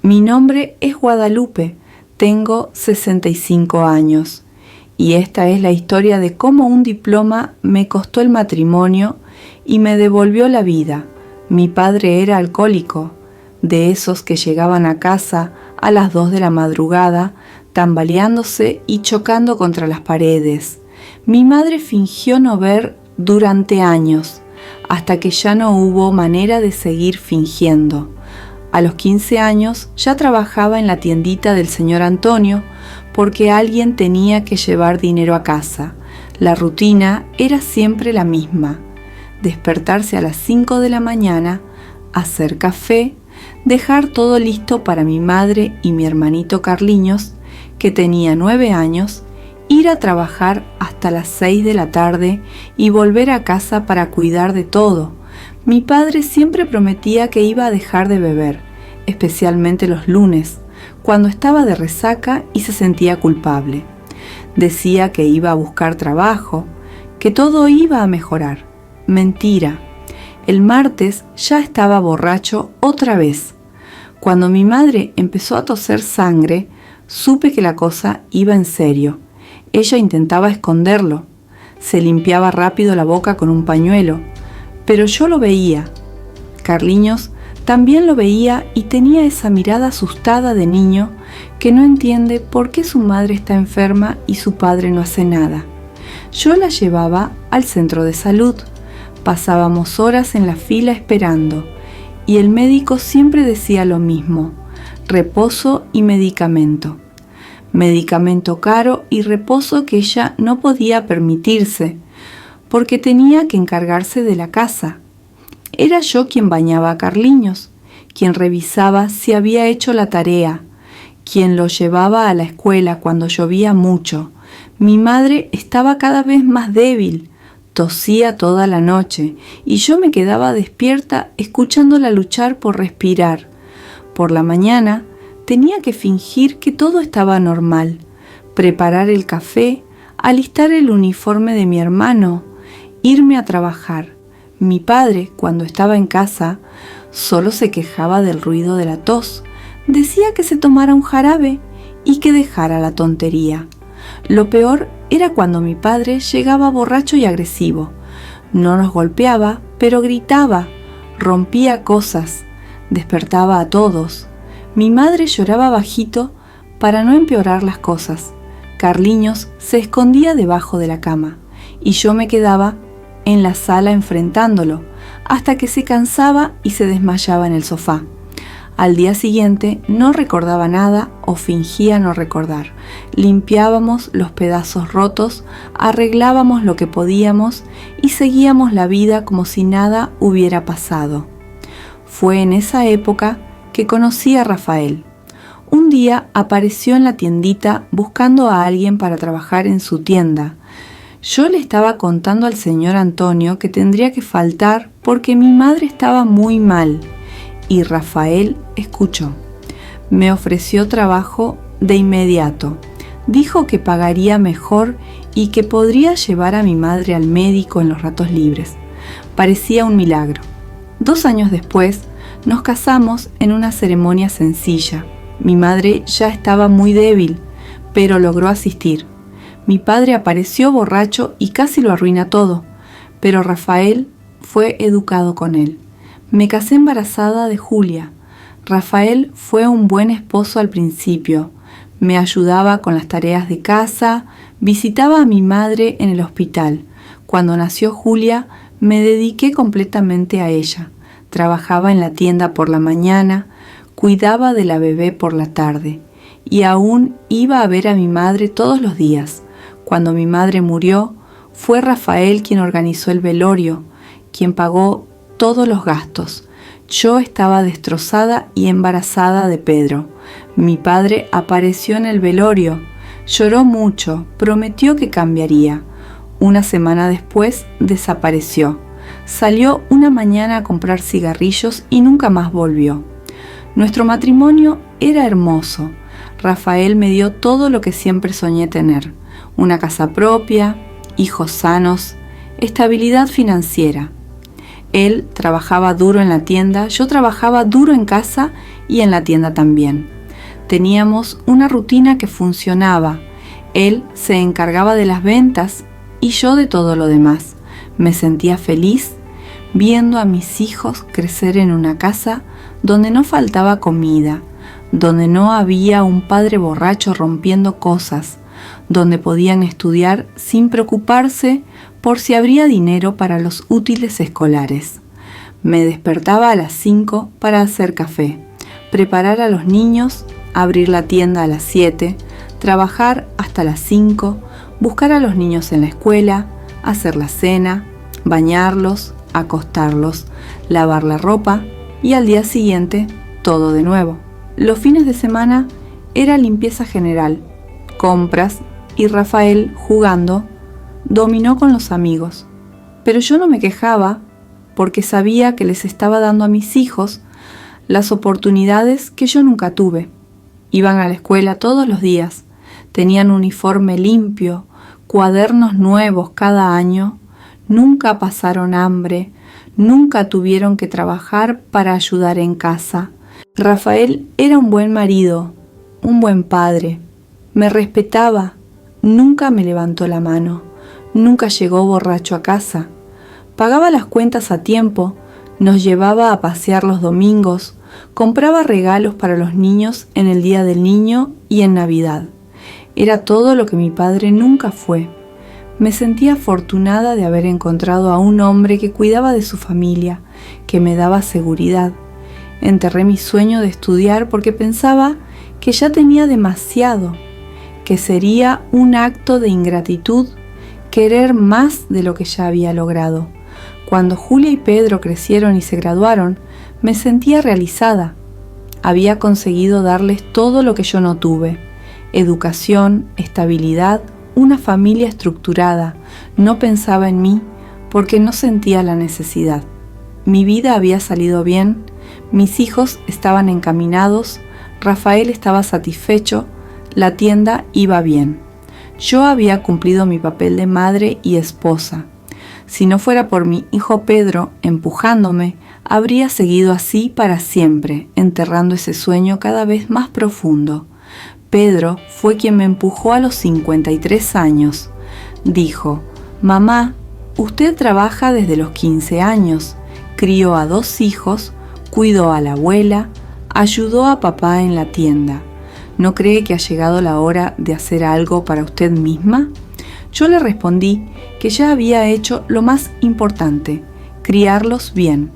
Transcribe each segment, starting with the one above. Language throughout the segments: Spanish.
Mi nombre es Guadalupe, tengo 65 años y esta es la historia de cómo un diploma me costó el matrimonio y me devolvió la vida. Mi padre era alcohólico, de esos que llegaban a casa a las 2 de la madrugada, tambaleándose y chocando contra las paredes. Mi madre fingió no ver durante años, hasta que ya no hubo manera de seguir fingiendo. A los 15 años ya trabajaba en la tiendita del señor Antonio porque alguien tenía que llevar dinero a casa. La rutina era siempre la misma: despertarse a las 5 de la mañana, hacer café, dejar todo listo para mi madre y mi hermanito Carliños, que tenía 9 años, ir a trabajar hasta las 6 de la tarde y volver a casa para cuidar de todo. Mi padre siempre prometía que iba a dejar de beber, especialmente los lunes, cuando estaba de resaca y se sentía culpable. Decía que iba a buscar trabajo, que todo iba a mejorar. Mentira. El martes ya estaba borracho otra vez. Cuando mi madre empezó a toser sangre, supe que la cosa iba en serio. Ella intentaba esconderlo. Se limpiaba rápido la boca con un pañuelo, pero yo lo veía. Carliños también lo veía y tenía esa mirada asustada de niño que no entiende por qué su madre está enferma y su padre no hace nada. Yo la llevaba al centro de salud. Pasábamos horas en la fila esperando y el médico siempre decía lo mismo: reposo y medicamento. Medicamento caro y reposo que ella no podía permitirse porque tenía que encargarse de la casa. Era yo quien bañaba a Carliños, quien revisaba si había hecho la tarea, quien lo llevaba a la escuela cuando llovía mucho. Mi madre estaba cada vez más débil, tosía toda la noche y yo me quedaba despierta escuchándola luchar por respirar. Por la mañana tenía que fingir que todo estaba normal, preparar el café, alistar el uniforme de mi hermano, irme a trabajar. Mi padre, cuando estaba en casa, solo se quejaba del ruido de la tos. Decía que se tomara un jarabe y que dejara la tontería. Lo peor era cuando mi padre llegaba borracho y agresivo. No nos golpeaba, pero gritaba, rompía cosas, despertaba a todos. Mi madre lloraba bajito para no empeorar las cosas. Carliños se escondía debajo de la cama y yo me quedaba en la sala enfrentándolo hasta que se cansaba y se desmayaba en el sofá. Al día siguiente no recordaba nada o fingía no recordar. Limpiábamos los pedazos rotos, arreglábamos lo que podíamos y seguíamos la vida como si nada hubiera pasado. Fue en esa época que conocí a Rafael. Un día apareció en la tiendita buscando a alguien para trabajar en su tienda. Yo le estaba contando al señor Antonio que tendría que faltar porque mi madre estaba muy mal. Y Rafael escuchó. Me ofreció trabajo de inmediato. Dijo que pagaría mejor y que podría llevar a mi madre al médico en los ratos libres. Parecía un milagro. 2 años después, nos casamos en una ceremonia sencilla. Mi madre ya estaba muy débil, pero logró asistir. Mi padre apareció borracho y casi lo arruina todo, pero Rafael fue educado con él. Me casé embarazada de Julia. Rafael fue un buen esposo al principio. Me ayudaba con las tareas de casa, visitaba a mi madre en el hospital. Cuando nació Julia, me dediqué completamente a ella. Trabajaba en la tienda por la mañana, cuidaba de la bebé por la tarde y aún iba a ver a mi madre todos los días. Cuando mi madre murió, fue Rafael quien organizó el velorio, quien pagó todos los gastos. Yo estaba destrozada y embarazada de Pedro. Mi padre apareció en el velorio, lloró mucho, prometió que cambiaría. Una semana después desapareció. Salió una mañana a comprar cigarrillos y nunca más volvió. Nuestro matrimonio era hermoso. Rafael me dio todo lo que siempre soñé tener: una casa propia, hijos sanos, estabilidad financiera. Él trabajaba duro en la tienda, yo trabajaba duro en casa y en la tienda también. Teníamos una rutina que funcionaba. Él se encargaba de las ventas y yo de todo lo demás. Me sentía feliz viendo a mis hijos crecer en una casa donde no faltaba comida, donde no había un padre borracho rompiendo cosas, donde podían estudiar sin preocuparse por si habría dinero para los útiles escolares. Me despertaba a las 5 para hacer café, preparar a los niños, abrir la tienda a las 7, trabajar hasta las 5, buscar a los niños en la escuela, hacer la cena, bañarlos, acostarlos, lavar la ropa y al día siguiente todo de nuevo. Los fines de semana era limpieza general, compras y Rafael jugando dominó con los amigos. Pero yo no me quejaba porque sabía que les estaba dando a mis hijos las oportunidades que yo nunca tuve. Iban a la escuela todos los días, tenían uniforme limpio, cuadernos nuevos cada año, nunca pasaron hambre, nunca tuvieron que trabajar para ayudar en casa. Rafael era un buen marido, un buen padre, me respetaba, nunca me levantó la mano, nunca llegó borracho a casa, pagaba las cuentas a tiempo, nos llevaba a pasear los domingos, compraba regalos para los niños en el Día del Niño y en Navidad. Era todo lo que mi padre nunca fue. Me sentía afortunada de haber encontrado a un hombre que cuidaba de su familia, que me daba seguridad. Enterré mi sueño de estudiar porque pensaba que ya tenía demasiado, que sería un acto de ingratitud querer más de lo que ya había logrado. Cuando Julia y Pedro crecieron y se graduaron, me sentía realizada. Había conseguido darles todo lo que yo no tuve: educación, estabilidad, una familia estructurada. No pensaba en mí porque no sentía la necesidad. Mi vida había salido bien, mis hijos estaban encaminados, Rafael estaba satisfecho, la tienda iba bien. Yo había cumplido mi papel de madre y esposa. Si no fuera por mi hijo Pedro empujándome, habría seguido así para siempre, enterrando ese sueño cada vez más profundo. Pedro fue quien me empujó a los 53 años. Dijo: «Mamá, usted trabaja desde los 15 años, crió a 2 hijos, cuidó a la abuela, ayudó a papá en la tienda. ¿No cree que ha llegado la hora de hacer algo para usted misma?». Yo le respondí que ya había hecho lo más importante, criarlos bien.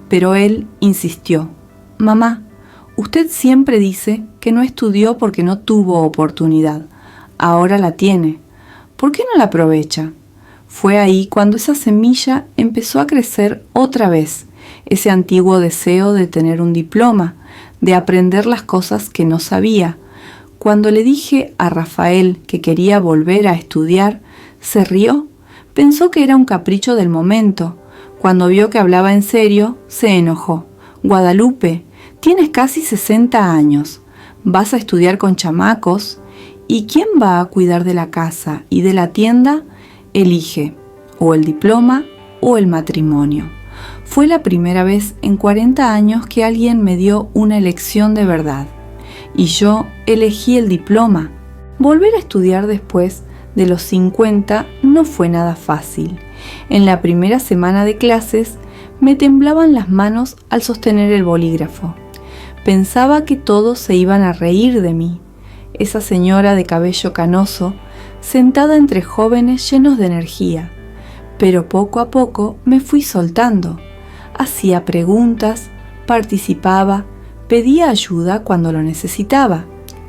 Pero él insistió: «Mamá, usted siempre dice que no estudió porque no tuvo oportunidad. Ahora la tiene. ¿Por qué no la aprovecha?». Fue ahí cuando esa semilla empezó a crecer otra vez, ese antiguo deseo de tener un diploma, de aprender las cosas que no sabía. Cuando le dije a Rafael que quería volver a estudiar, se rió. Pensó que era un capricho del momento. Cuando vio que hablaba en serio, se enojó. «Guadalupe, tienes casi 60 años. Vas a estudiar con chamacos. ¿Y quién va a cuidar de la casa y de la tienda? Elige, o el diploma o el matrimonio». Fue la primera vez en 40 años que alguien me dio una elección de verdad. Y yo elegí el diploma. Volver a estudiar después de los 50 no fue nada fácil. En la primera semana de clases me temblaban las manos al sostener el bolígrafo. Pensaba que todos se iban a reír de mí. Esa señora de cabello canoso, sentada entre jóvenes llenos de energía. Pero poco a poco me fui soltando. Hacía preguntas, participaba, pedía ayuda cuando lo necesitaba.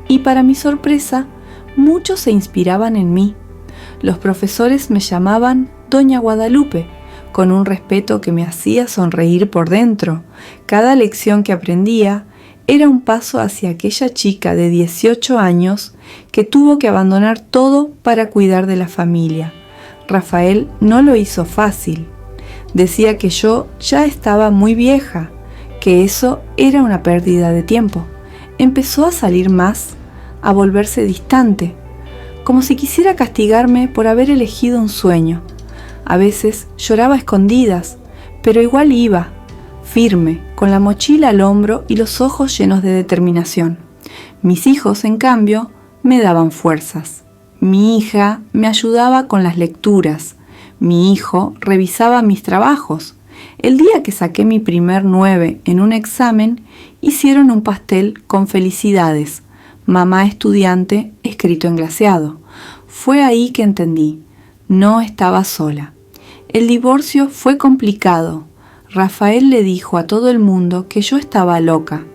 Y para mi sorpresa, muchos se inspiraban en mí. Los profesores me llamaban Doña Guadalupe, con un respeto que me hacía sonreír por dentro. Cada lección que aprendía era un paso hacia aquella chica de 18 años que tuvo que abandonar todo para cuidar de la familia. Rafael no lo hizo fácil. Decía que yo ya estaba muy vieja, que eso era una pérdida de tiempo. Empezó a salir más, a volverse distante, como si quisiera castigarme por haber elegido un sueño. A veces lloraba a escondidas, pero igual iba, firme, con la mochila al hombro y los ojos llenos de determinación. Mis hijos, en cambio, me daban fuerzas. Mi hija me ayudaba con las lecturas. Mi hijo revisaba mis trabajos. El día que saqué mi primer 9 en un examen, hicieron un pastel con felicidades, mamá estudiante, escrito en glaseado. Fue ahí que entendí, no estaba sola. El divorcio fue complicado. Rafael le dijo a todo el mundo que yo estaba loca,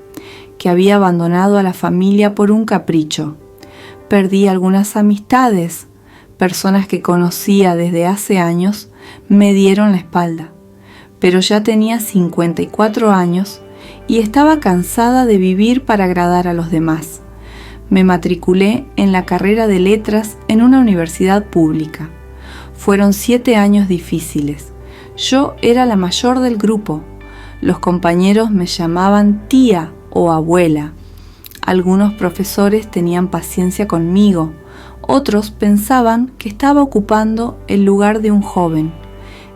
que había abandonado a la familia por un capricho. Perdí algunas amistades. Personas que conocía desde hace años me dieron la espalda. Pero ya tenía 54 años y estaba cansada de vivir para agradar a los demás. Me matriculé en la carrera de letras en una universidad pública. Fueron 7 años difíciles. Yo era la mayor del grupo. Los compañeros me llamaban tía o abuela. Algunos profesores tenían paciencia conmigo. Otros pensaban que estaba ocupando el lugar de un joven.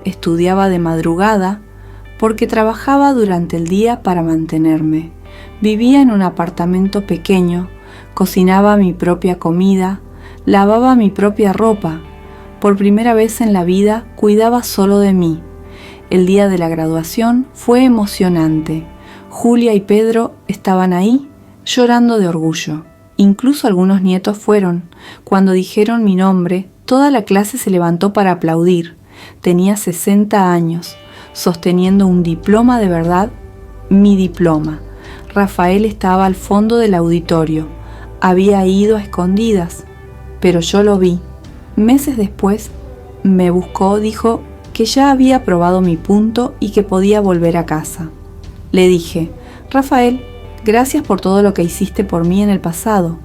Estudiaba de madrugada porque trabajaba durante el día para mantenerme. Vivía en un apartamento pequeño, cocinaba mi propia comida, lavaba mi propia ropa. Por primera vez en la vida cuidaba solo de mí. El día de la graduación fue emocionante. Julia y Pedro estaban ahí, llorando de orgullo. Incluso algunos nietos fueron. Cuando dijeron mi nombre, toda la clase se levantó para aplaudir. Tenía 60 años, sosteniendo un diploma de verdad, mi diploma. Rafael estaba al fondo del auditorio. Había ido a escondidas, pero yo lo vi. Meses después me buscó, dijo que ya había aprobado mi punto y que podía volver a casa. Le dije, Rafael, gracias por todo lo que hiciste por mí en el pasado,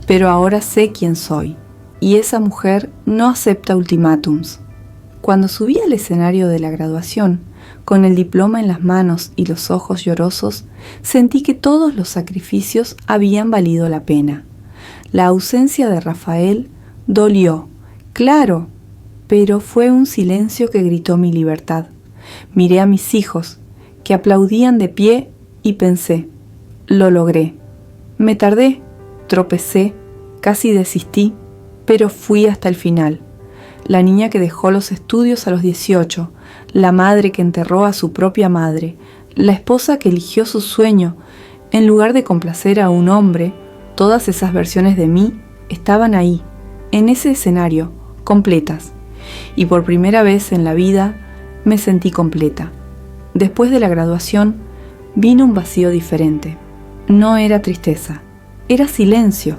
pero ahora sé quién soy. Y esa mujer no acepta ultimátums. Cuando subí al escenario de la graduación, con el diploma en las manos y los ojos llorosos, sentí que todos los sacrificios habían valido la pena. La ausencia de Rafael dolió, claro, pero fue un silencio que gritó mi libertad. Miré a mis hijos, que aplaudían de pie, y pensé, lo logré. Me tardé, tropecé, casi desistí, pero fui hasta el final. La niña que dejó los estudios a los 18, la madre que enterró a su propia madre, la esposa que eligió su sueño, en lugar de complacer a un hombre, todas esas versiones de mí estaban ahí, en ese escenario, completas. Y por primera vez en la vida me sentí completa. Después de la graduación vino un vacío diferente. No era tristeza, era silencio,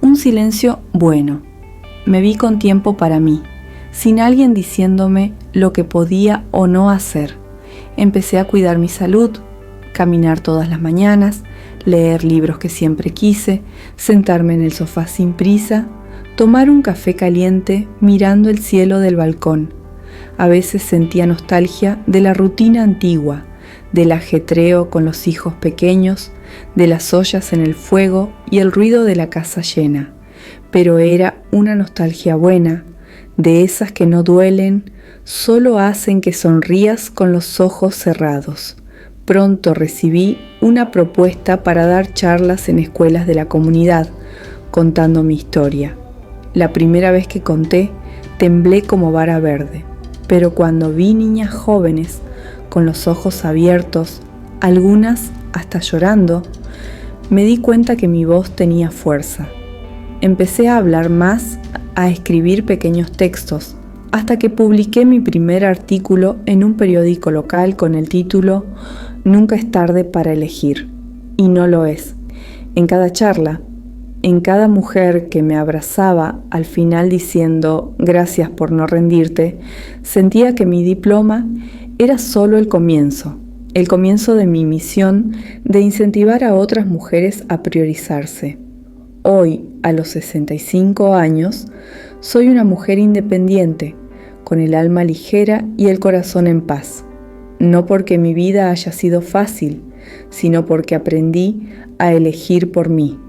un silencio bueno. Me vi con tiempo para mí, sin alguien diciéndome lo que podía o no hacer. Empecé a cuidar mi salud, caminar todas las mañanas, leer libros que siempre quise, sentarme en el sofá sin prisa, tomar un café caliente mirando el cielo del balcón. A veces sentía nostalgia de la rutina antigua, del ajetreo con los hijos pequeños, de las ollas en el fuego y el ruido de la casa llena. Pero era una nostalgia buena, de esas que no duelen, solo hacen que sonrías con los ojos cerrados. Pronto recibí una propuesta para dar charlas en escuelas de la comunidad, contando mi historia. La primera vez que conté, temblé como vara verde, pero cuando vi niñas jóvenes, con los ojos abiertos, algunas hasta llorando, me di cuenta que mi voz tenía fuerza. Empecé a hablar más, a escribir pequeños textos, hasta que publiqué mi primer artículo en un periódico local con el título «Nunca es tarde para elegir». Y no lo es. En cada charla, en cada mujer que me abrazaba al final diciendo «Gracias por no rendirte», sentía que mi diploma era solo el comienzo de mi misión de incentivar a otras mujeres a priorizarse. Hoy, a los 65 años, soy una mujer independiente, con el alma ligera y el corazón en paz. No porque mi vida haya sido fácil, sino porque aprendí a elegir por mí.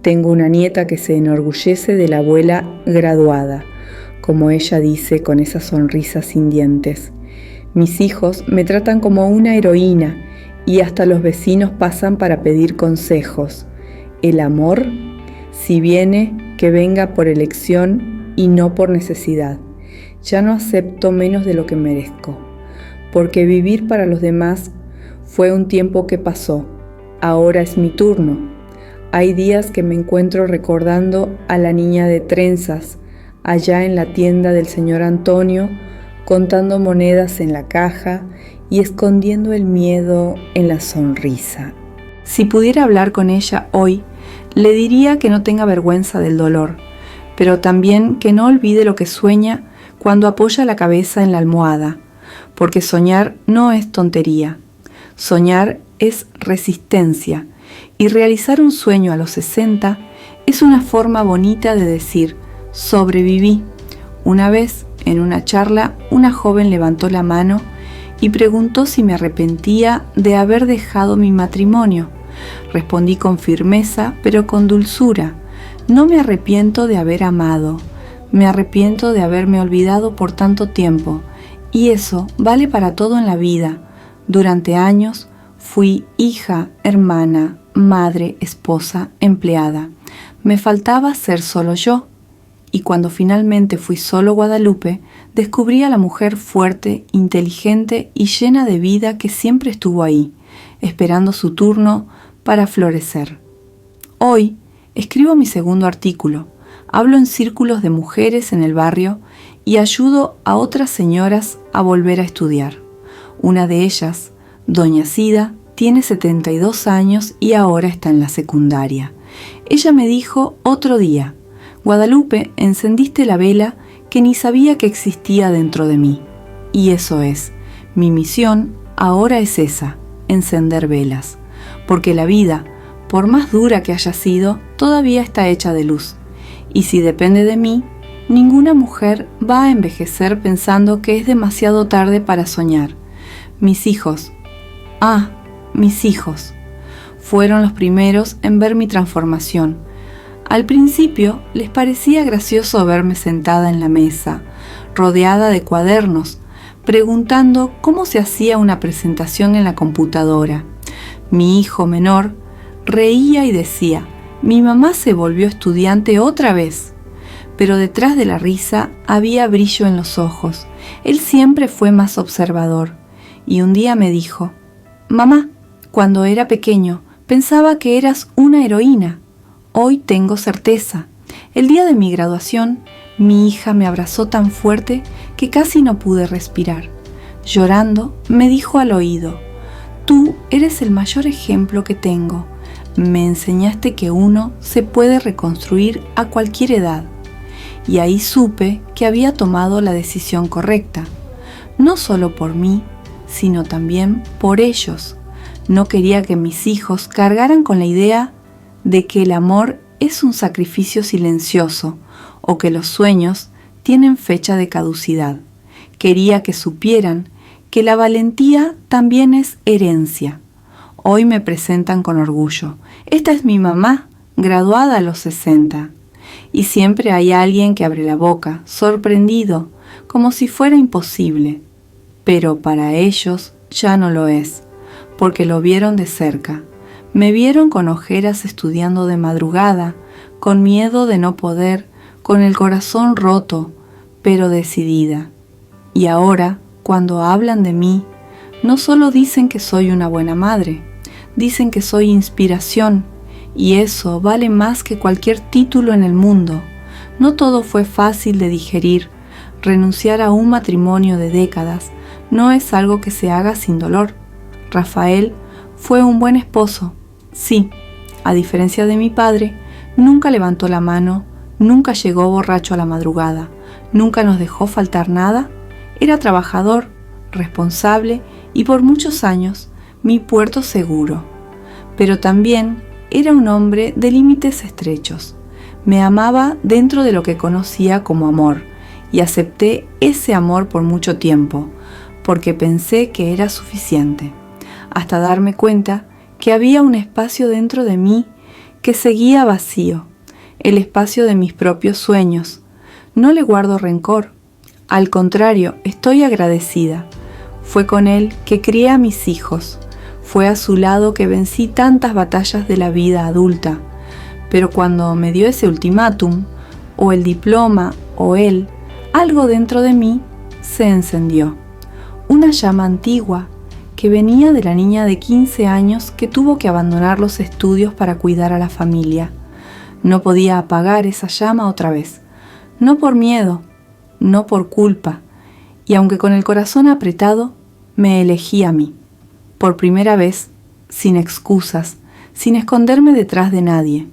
Tengo una nieta que se enorgullece de la abuela graduada, como ella dice con esa sonrisa sin dientes. Mis hijos me tratan como una heroína y hasta los vecinos pasan para pedir consejos. El amor, si viene, que venga por elección y no por necesidad. Ya no acepto menos de lo que merezco, porque vivir para los demás fue un tiempo que pasó. Ahora es mi turno. Hay días que me encuentro recordando a la niña de trenzas, allá en la tienda del señor Antonio, contando monedas en la caja y escondiendo el miedo en la sonrisa. Si pudiera hablar con ella hoy, le diría que no tenga vergüenza del dolor, pero también que no olvide lo que sueña cuando apoya la cabeza en la almohada, porque soñar no es tontería. Soñar es resistencia, y realizar un sueño a los 60 es una forma bonita de decir, sobreviví. Una vez, en una charla, una joven levantó la mano y preguntó si me arrepentía de haber dejado mi matrimonio. Respondí con firmeza, pero con dulzura. No me arrepiento de haber amado. Me arrepiento de haberme olvidado por tanto tiempo. Y eso vale para todo en la vida. Durante años fui hija, hermana, madre, esposa, empleada. Me faltaba ser solo yo. Y cuando finalmente fui solo Guadalupe, descubrí a la mujer fuerte, inteligente y llena de vida que siempre estuvo ahí, esperando su turno para florecer. Hoy escribo mi segundo artículo, hablo en círculos de mujeres en el barrio y ayudo a otras señoras a volver a estudiar. Una de ellas, doña Cida, tiene 72 años y ahora está en la secundaria. Ella me dijo otro día, Guadalupe, encendiste la vela que ni sabía que existía dentro de mí. Y eso es, mi misión ahora es esa, encender velas. Porque la vida, por más dura que haya sido, todavía está hecha de luz. Y si depende de mí, ninguna mujer va a envejecer pensando que es demasiado tarde para soñar. Mis hijos, mis hijos, fueron los primeros en ver mi transformación. Al principio les parecía gracioso verme sentada en la mesa, rodeada de cuadernos, preguntando cómo se hacía una presentación en la computadora. Mi hijo menor reía y decía, mi mamá se volvió estudiante otra vez. Pero detrás de la risa había brillo en los ojos. Él siempre fue más observador. Y un día me dijo, mamá, cuando era pequeño pensaba que eras una heroína. Hoy tengo certeza. El día de mi graduación, mi hija me abrazó tan fuerte que casi no pude respirar. Llorando, me dijo al oído, tú eres el mayor ejemplo que tengo. Me enseñaste que uno se puede reconstruir a cualquier edad. Y ahí supe que había tomado la decisión correcta. No solo por mí, sino también por ellos. No quería que mis hijos cargaran con la idea de que el amor es un sacrificio silencioso o que los sueños tienen fecha de caducidad. Quería que supieran que la valentía también es herencia. Hoy me presentan con orgullo. Esta es mi mamá, graduada a los 60. Y siempre hay alguien que abre la boca, sorprendido, como si fuera imposible. Pero para ellos ya no lo es, porque lo vieron de cerca. Me vieron con ojeras estudiando de madrugada, con miedo de no poder, con el corazón roto, pero decidida. Y ahora, cuando hablan de mí, no solo dicen que soy una buena madre, dicen que soy inspiración, y eso vale más que cualquier título en el mundo. No todo fue fácil de digerir. Renunciar a un matrimonio de décadas no es algo que se haga sin dolor. Rafael fue un buen esposo. Sí, a diferencia de mi padre, nunca levantó la mano, nunca llegó borracho a la madrugada, nunca nos dejó faltar nada. Era trabajador, responsable y por muchos años mi puerto seguro. Pero también era un hombre de límites estrechos. Me amaba dentro de lo que conocía como amor y acepté ese amor por mucho tiempo, porque pensé que era suficiente, hasta darme cuenta que había un espacio dentro de mí que seguía vacío, el espacio de mis propios sueños. No le guardo rencor, al contrario, estoy agradecida. Fue con él que crié a mis hijos, Fue a su lado que vencí tantas batallas de la vida adulta, pero cuando me dio ese ultimátum, o el diploma, o él, algo dentro de mí se encendió. Una llama antigua que venía de la niña de 15 años que tuvo que abandonar los estudios para cuidar a la familia. No podía apagar esa llama otra vez, no por miedo, no por culpa, y aunque con el corazón apretado, me elegí a mí. Por primera vez, sin excusas, sin esconderme detrás de nadie.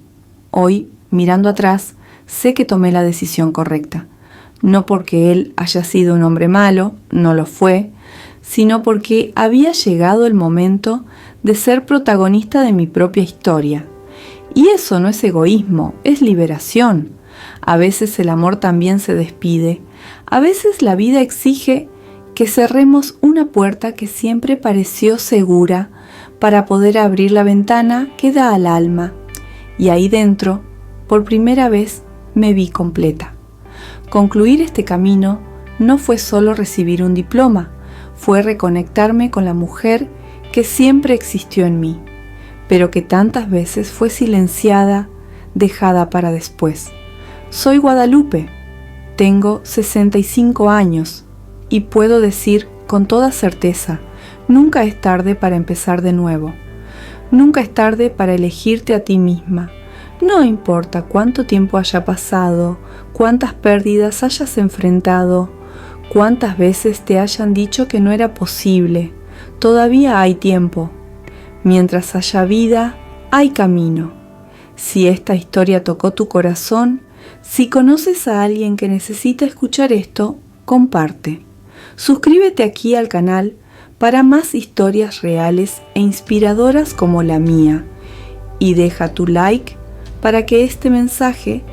Hoy, mirando atrás, sé que tomé la decisión correcta. No porque él haya sido un hombre malo, no lo fue, sino porque había llegado el momento de ser protagonista de mi propia historia. Y eso no es egoísmo, es liberación. A veces el amor también se despide. A veces la vida exige que cerremos una puerta que siempre pareció segura para poder abrir la ventana que da al alma. Y ahí dentro, por primera vez, me vi completa. Concluir este camino no fue solo recibir un diploma, fue reconectarme con la mujer que siempre existió en mí, pero que tantas veces fue silenciada, dejada para después. Soy Guadalupe, tengo 65 años y puedo decir con toda certeza, nunca es tarde para empezar de nuevo. Nunca es tarde para elegirte a ti misma. No importa cuánto tiempo haya pasado, cuántas pérdidas hayas enfrentado, cuántas veces te hayan dicho que no era posible, todavía hay tiempo. Mientras haya vida, hay camino. Si esta historia tocó tu corazón, si conoces a alguien que necesita escuchar esto, comparte. Suscríbete aquí al canal para más historias reales e inspiradoras como la mía y deja tu like para que este mensaje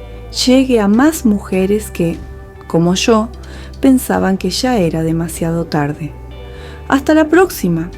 llegue a más mujeres que, como yo, pensaban que ya era demasiado tarde. Hasta la próxima.